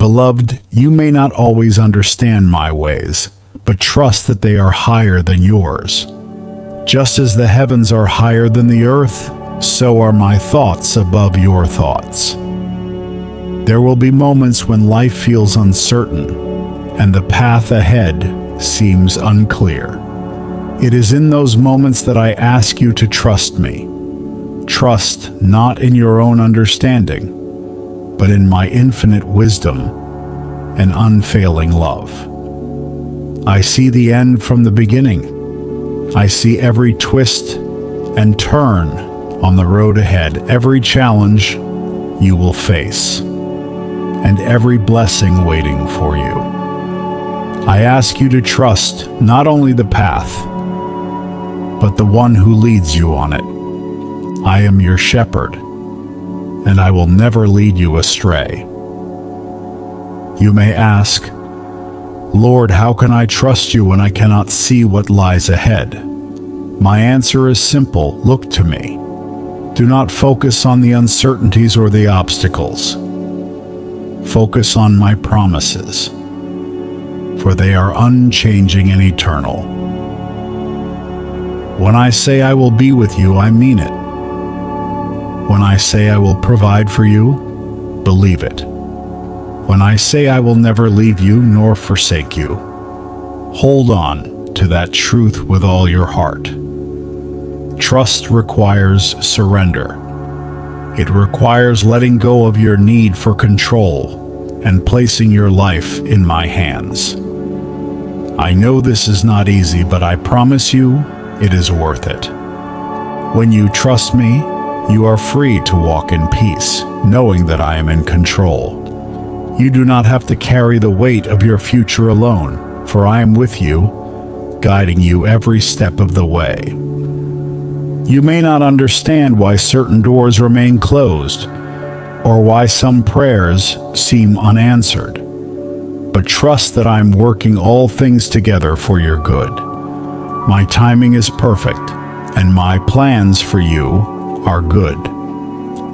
Beloved, you may not always understand my ways, but trust that they are higher than yours. Just as the heavens are higher than the earth, so are my thoughts above your thoughts. There will be moments when life feels uncertain, and the path ahead seems unclear. It is in those moments that I ask you to trust me. Trust not in your own understanding, but in my infinite wisdom and unfailing love. I see the end from the beginning. I see every twist and turn on the road ahead, every challenge you will face, and every blessing waiting for you. I ask you to trust not only the path, but the one who leads you on it. I am your shepherd, and I will never lead you astray. You may ask, Lord, how can I trust you when I cannot see what lies ahead? My answer is simple: look to me. Do not focus on the uncertainties or the obstacles. Focus on my promises, for they are unchanging and eternal. When I say I will be with you, I mean it. When I say I will provide for you, believe it. When I say I will never leave you nor forsake you, hold on to that truth with all your heart. Trust requires surrender. It requires letting go of your need for control and placing your life in my hands. I know this is not easy, but I promise you it is worth it. When you trust me, you are free to walk in peace, knowing that I am in control. You do not have to carry the weight of your future alone, for I am with you, guiding you every step of the way. You may not understand why certain doors remain closed, or why some prayers seem unanswered, but trust that I am working all things together for your good. My timing is perfect, and my plans for you are good.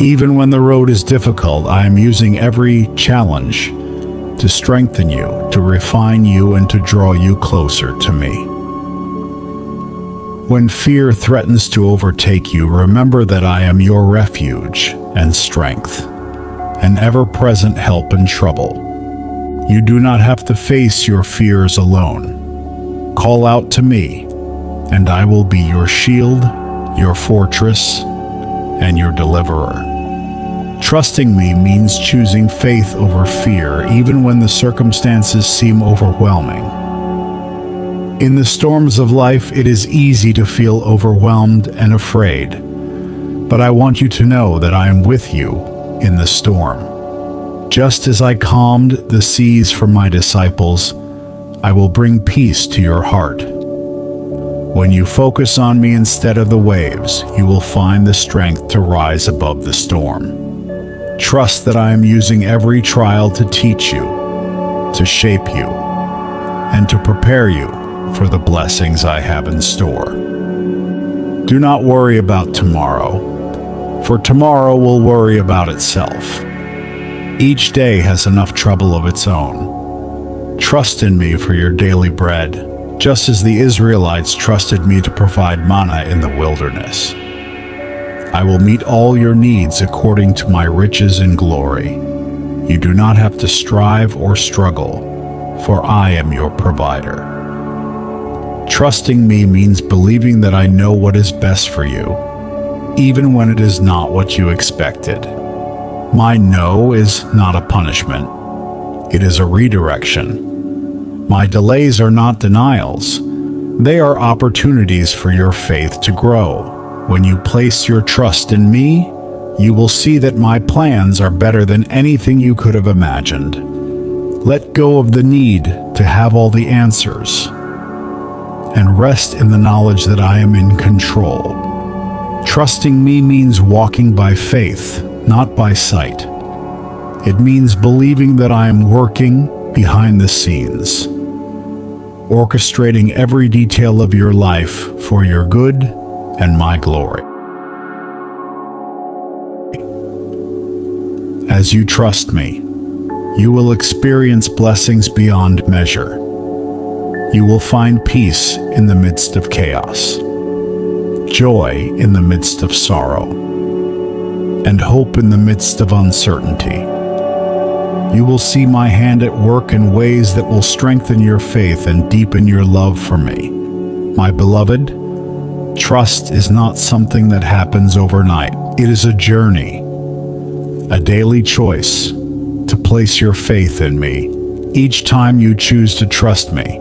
Even when the road is difficult, I am using every challenge to strengthen you, to refine you, and to draw you closer to me. When fear threatens to overtake you, remember that I am your refuge and strength, an ever-present help in trouble. You do not have to face your fears alone. Call out to me, and I will be your shield, your fortress, and your deliverer. Trusting me means choosing faith over fear, even when the circumstances seem overwhelming. In the storms of life, it is easy to feel overwhelmed and afraid, but I want you to know that I am with you in the storm. Just as I calmed the seas for my disciples, I will bring peace to your heart. When you focus on me instead of the waves, you will find the strength to rise above the storm. Trust that I am using every trial to teach you, to shape you, and to prepare you for the blessings I have in store. Do not worry about tomorrow, for tomorrow will worry about itself. Each day has enough trouble of its own. Trust in me for your daily bread, just as the Israelites trusted me to provide manna in the wilderness. I will meet all your needs according to my riches and glory. You do not have to strive or struggle, for I am your provider. Trusting me means believing that I know what is best for you, even when it is not what you expected. My no is not a punishment. It is a redirection. My delays are not denials. They are opportunities for your faith to grow. When you place your trust in me, you will see that my plans are better than anything you could have imagined. Let go of the need to have all the answers, and rest in the knowledge that I am in control. Trusting me means walking by faith, not by sight. It means believing that I am working behind the scenes, orchestrating every detail of your life for your good and my glory. As you trust me, You will experience blessings beyond measure. You will find peace in the midst of chaos, joy in the midst of sorrow, and hope in the midst of uncertainty. You will see my hand at work in ways that will strengthen your faith and deepen your love for me. My beloved, trust is not something that happens overnight. It is a journey, a daily choice to place your faith in me. Each time you choose to trust me,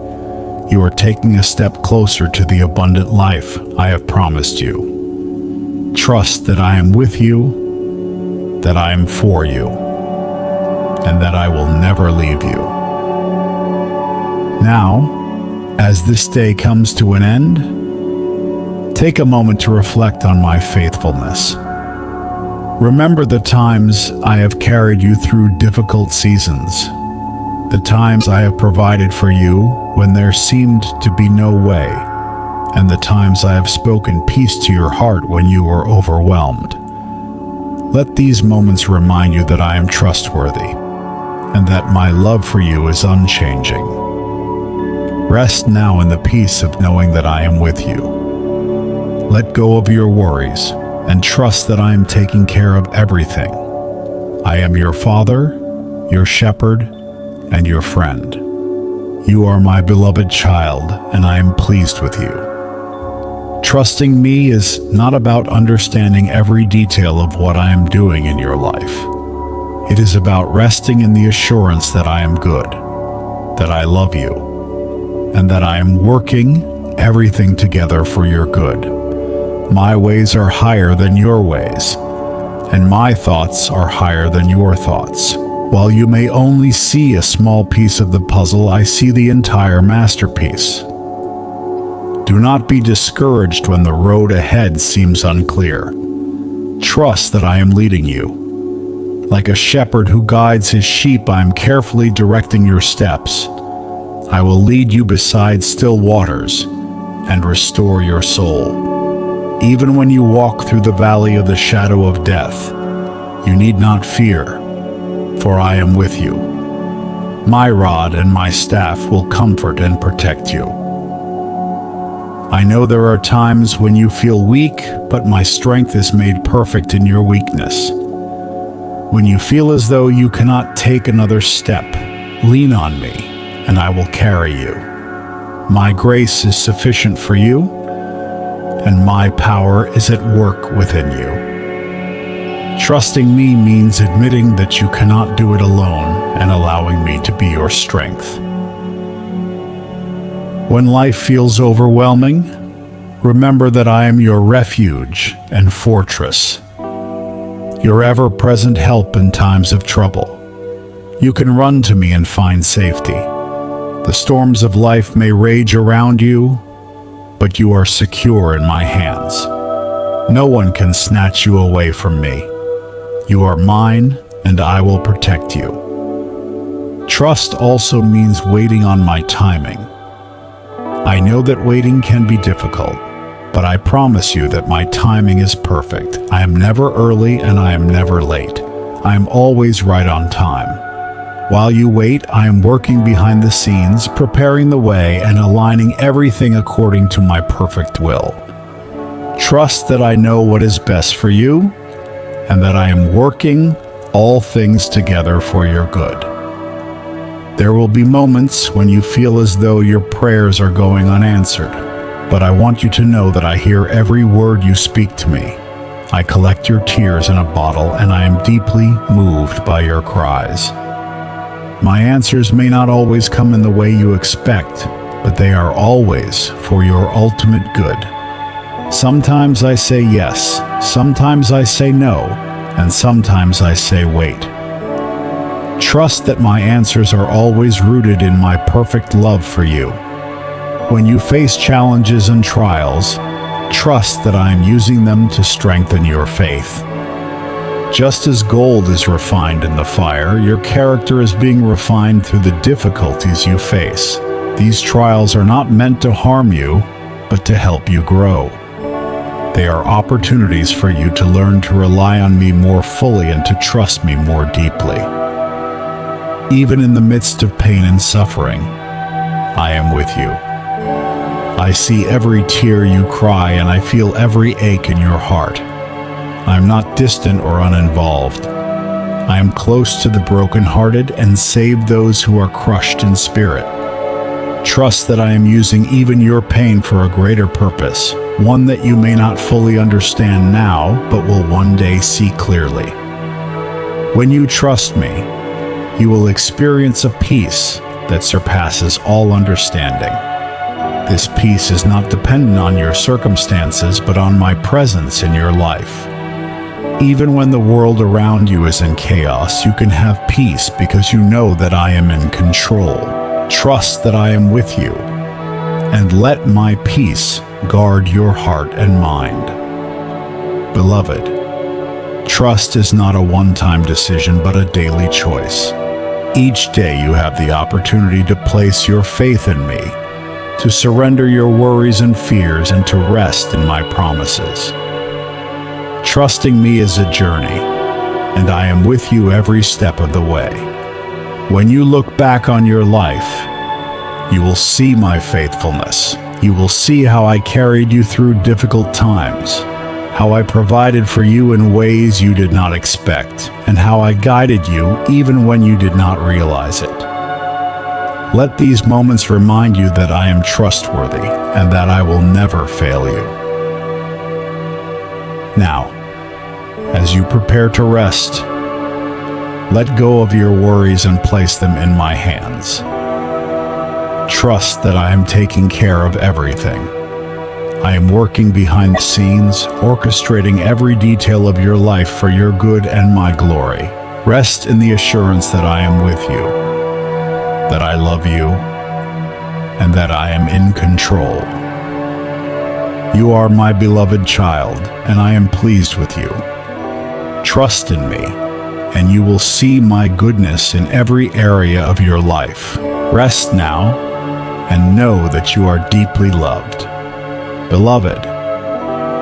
you are taking a step closer to the abundant life I have promised you. Trust that I am with you, that I am for you, and that I will never leave you. Now, as this day comes to an end, take a moment to reflect on my faithfulness. Remember the times I have carried you through difficult seasons, the times I have provided for you when there seemed to be no way, and the times I have spoken peace to your heart when you were overwhelmed. Let these moments remind you that I am trustworthy, and that my love for you is unchanging. Rest now in the peace of knowing that I am with you. Let go of your worries, and trust that I am taking care of everything. I am your Father, your shepherd, and your friend. You are my beloved child, and I am pleased with you. Trusting me is not about understanding every detail of what I am doing in your life. It is about resting in the assurance that I am good, that I love you, and that I am working everything together for your good. My ways are higher than your ways, and my thoughts are higher than your thoughts. While you may only see a small piece of the puzzle, I see the entire masterpiece. Do not be discouraged when the road ahead seems unclear. Trust that I am leading you. Like a shepherd who guides his sheep, I am carefully directing your steps. I will lead you beside still waters and restore your soul. Even when you walk through the valley of the shadow of death, you need not fear, for I am with you. My rod and my staff will comfort and protect you. I know there are times when you feel weak, but my strength is made perfect in your weakness. When you feel as though you cannot take another step, lean on me, and I will carry you. My grace is sufficient for you, and my power is at work within you. Trusting me means admitting that you cannot do it alone and allowing me to be your strength. When life feels overwhelming, remember that I am your refuge and fortress, your ever-present help in times of trouble. You can run to me and find safety. The storms of life may rage around you, but you are secure in my hands. No one can snatch you away from me. You are mine, and I will protect you. Trust also means waiting on my timing. I know that waiting can be difficult, but I promise you that my timing is perfect. I am never early and I am never late. I am always right on time. While you wait, I am working behind the scenes, preparing the way and aligning everything according to my perfect will. Trust that I know what is best for you, and that I am working all things together for your good. There will be moments when you feel as though your prayers are going unanswered, but I want you to know that I hear every word you speak to me. I collect your tears in a bottle, and I am deeply moved by your cries. My answers may not always come in the way you expect, but they are always for your ultimate good. Sometimes I say yes, sometimes I say no, and sometimes I say wait. Trust that my answers are always rooted in my perfect love for you. When you face challenges and trials, trust that I am using them to strengthen your faith. Just as gold is refined in the fire, your character is being refined through the difficulties you face. These trials are not meant to harm you, but to help you grow. They are opportunities for you to learn to rely on me more fully and to trust me more deeply. Even in the midst of pain and suffering, I am with you. I see every tear you cry, and I feel every ache in your heart. I am not distant or uninvolved. I am close to the brokenhearted and save those who are crushed in spirit. Trust that I am using even your pain for a greater purpose, one that you may not fully understand now, but will one day see clearly. When you trust me, you will experience a peace that surpasses all understanding. This peace is not dependent on your circumstances, but on my presence in your life. Even when the world around you is in chaos, you can have peace because you know that I am in control. Trust that I am with you, and let my peace guard your heart and mind. Beloved, trust is not a one-time decision, but a daily choice. Each day you have the opportunity to place your faith in me, to surrender your worries and fears, and to rest in my promises. Trusting me is a journey, and I am with you every step of the way. When you look back on your life, you will see my faithfulness. You will see how I carried you through difficult times, how I provided for you in ways you did not expect, and how I guided you even when you did not realize it. Let these moments remind you that I am trustworthy and that I will never fail you. Now, as you prepare to rest, let go of your worries and place them in my hands. Trust that I am taking care of everything. I am working behind the scenes, orchestrating every detail of your life for your good and my glory. Rest in the assurance that I am with you, that I love you, and that I am in control. You are my beloved child, and I am pleased with you. Trust in me, and you will see my goodness in every area of your life. Rest now, and know that you are deeply loved. Beloved,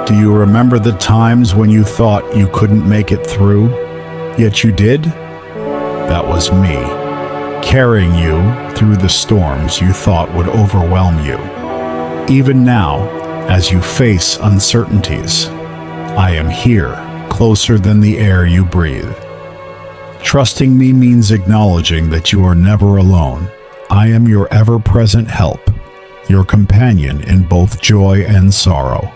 do you remember the times when you thought you couldn't make it through, yet you did? That was me, carrying you through the storms you thought would overwhelm you. Even now, as you face uncertainties, I am here, closer than the air you breathe. Trusting me means acknowledging that you are never alone. I am your ever-present help, your companion in both joy and sorrow.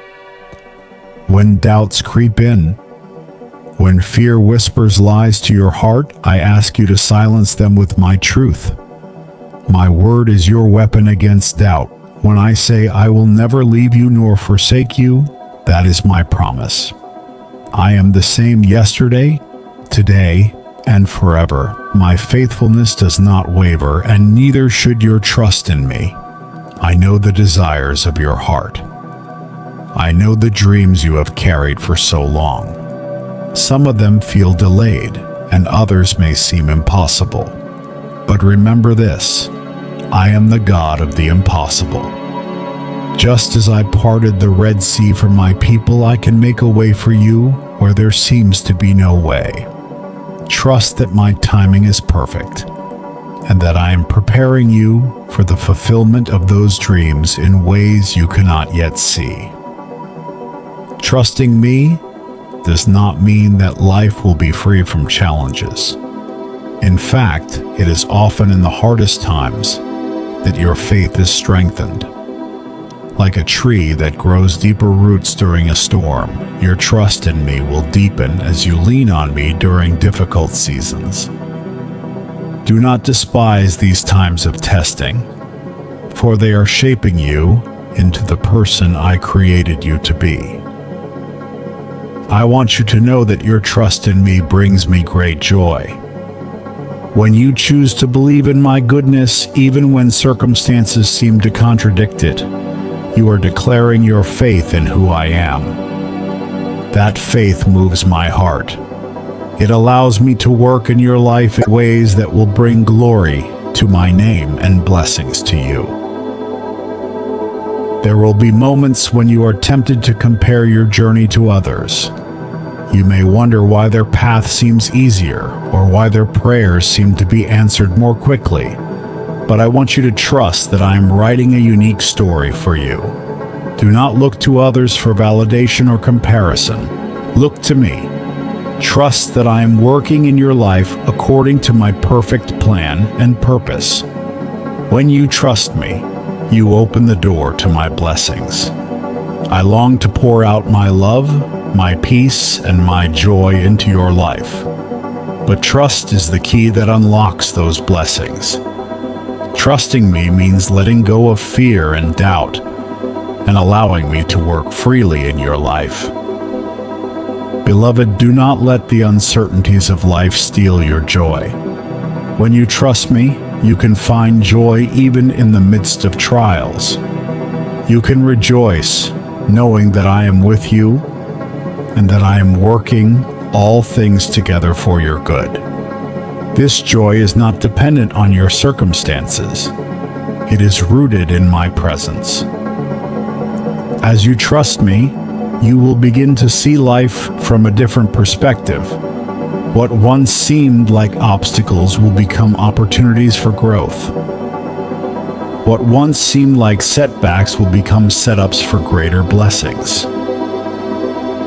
When doubts creep in, when fear whispers lies to your heart, I ask you to silence them with my truth. My word is your weapon against doubt. When I say I will never leave you nor forsake you, that is my promise. I am the same yesterday, today, and forever. My faithfulness does not waver, and neither should your trust in me. I know the desires of your heart. I know the dreams you have carried for so long. Some of them feel delayed, and others may seem impossible. But remember this, I am the God of the impossible. Just as I parted the Red Sea for my people, I can make a way for you where there seems to be no way. Trust that my timing is perfect, and that I am preparing you for the fulfillment of those dreams in ways you cannot yet see. Trusting me does not mean that life will be free from challenges. In fact, it is often in the hardest times that your faith is strengthened. Like a tree that grows deeper roots during a storm, your trust in me will deepen as you lean on me during difficult seasons. Do not despise these times of testing, for they are shaping you into the person I created you to be. I want you to know that your trust in me brings me great joy. When you choose to believe in my goodness, even when circumstances seem to contradict it, you are declaring your faith in who I am. That faith moves my heart. It allows me to work in your life in ways that will bring glory to my name and blessings to you. There will be moments when you are tempted to compare your journey to others. You may wonder why their path seems easier or why their prayers seem to be answered more quickly. But I want you to trust that I am writing a unique story for you. Do not look to others for validation or comparison. Look to me. Trust that I am working in your life according to my perfect plan and purpose. When you trust me, you open the door to my blessings. I long to pour out my love, my peace, and my joy into your life. But trust is the key that unlocks those blessings. Trusting me means letting go of fear and doubt and allowing me to work freely in your life. Beloved, do not let the uncertainties of life steal your joy. When you trust me, you can find joy even in the midst of trials. You can rejoice knowing that I am with you and that I am working all things together for your good. This joy is not dependent on your circumstances. It is rooted in my presence. As you trust me, you will begin to see life from a different perspective. What once seemed like obstacles will become opportunities for growth. What once seemed like setbacks will become setups for greater blessings.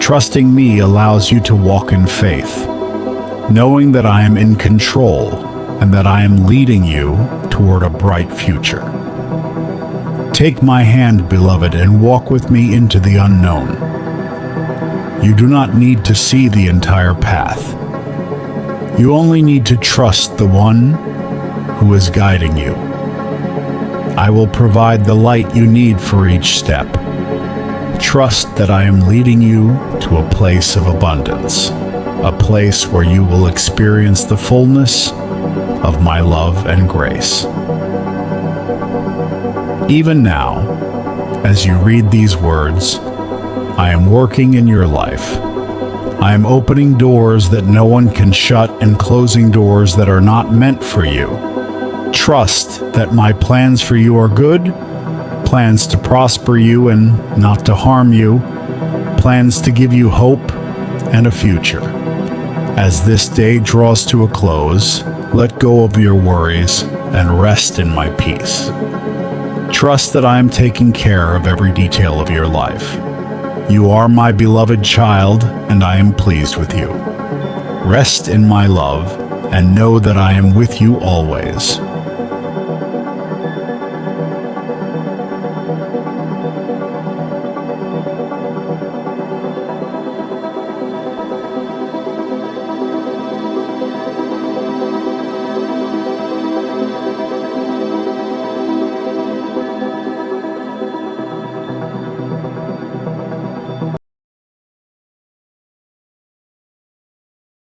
Trusting me allows you to walk in faith, knowing that I am in control and that I am leading you toward a bright future. Take my hand, beloved, and walk with me into the unknown. You do not need to see the entire path. You only need to trust the one who is guiding you. I will provide the light you need for each step. Trust that I am leading you to a place of abundance, a place where you will experience the fullness of my love and grace. Even now, as you read these words, I am working in your life. I am opening doors that no one can shut and closing doors that are not meant for you. Trust that my plans for you are good, plans to prosper you and not to harm you, plans to give you hope and a future. As this day draws to a close, let go of your worries and rest in my peace. Trust that I am taking care of every detail of your life. You are my beloved child, and I am pleased with you. Rest in my love, and know that I am with you always.